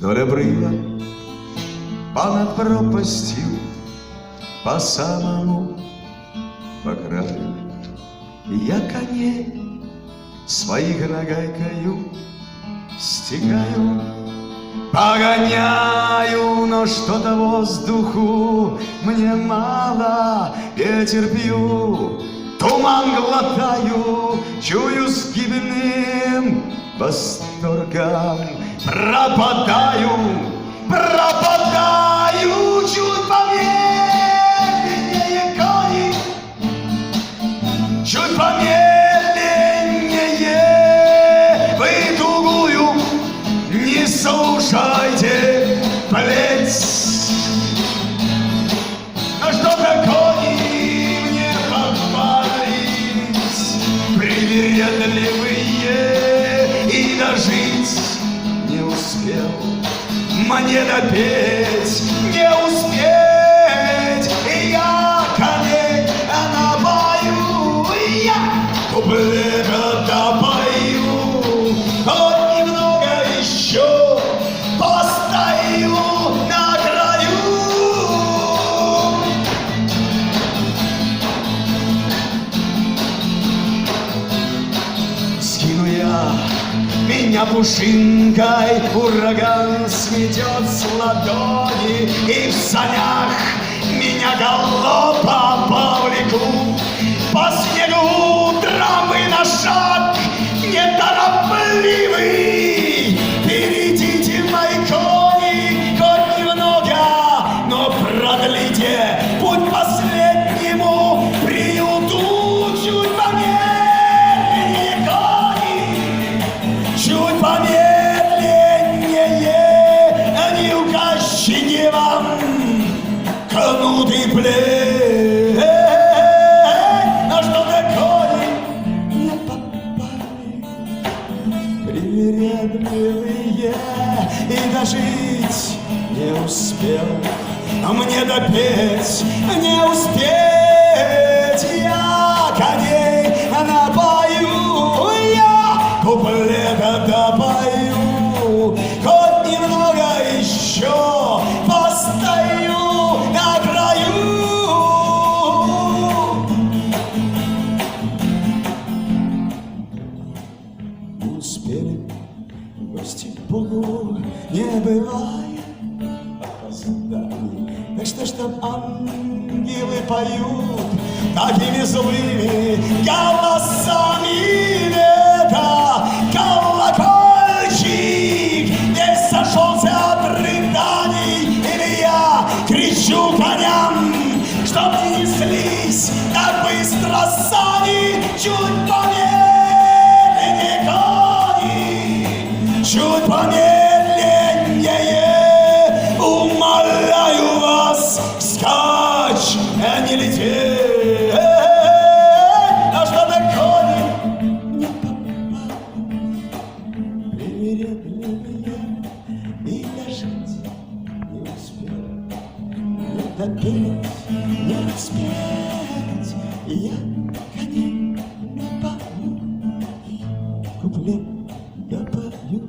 вдоль обрыва, понад пропастью, по самому по краю. Я коней своих нагайкою стегаю, погоняю, но что-то воздуху мне мало. Ветер пью, туман глотаю, чую с гибельным восторгом. Пропадаю, пропадаю, чуть помедленнее кони, чуть помедленнее. Вы тугую не слушайте плеть. Но что-то кони мне попались привередливые, и дожить не успел мне допеть, не успеть. И я коней напою, я куплета допою, хоть немного еще постою на краю. Скину я меня пушинкой, ураган сметет с ладони, и в санях меня галопом повлекут по снегу травы на шаг неторопливый. Впередите мои кони, хоть немного, но продлите путь последнему приюту. Чуть помедленнее кони, чуть помедленнее, не указчики вам кнут и плеть. На что-то кони не попали привередливые, и дожить не успел мне допеть, не успеть. Я коней напою, я куплета допою, хоть немного еще постою на краю. Успели гости Богу не бывает опозданий. Так что ж там ангелы поют такими злыми голосами? Это колокольчик весь сошелся от рыданий, или я кричу коням, чтоб не неслись так быстро сани? Чуть помедленнее кони, чуть помедленнее, умоляю вас, вскачь, а не лететь. А что-то кони не попали привередливые, и дожить не успел, не допеть, не успеть. И я коней напою, куплет допою.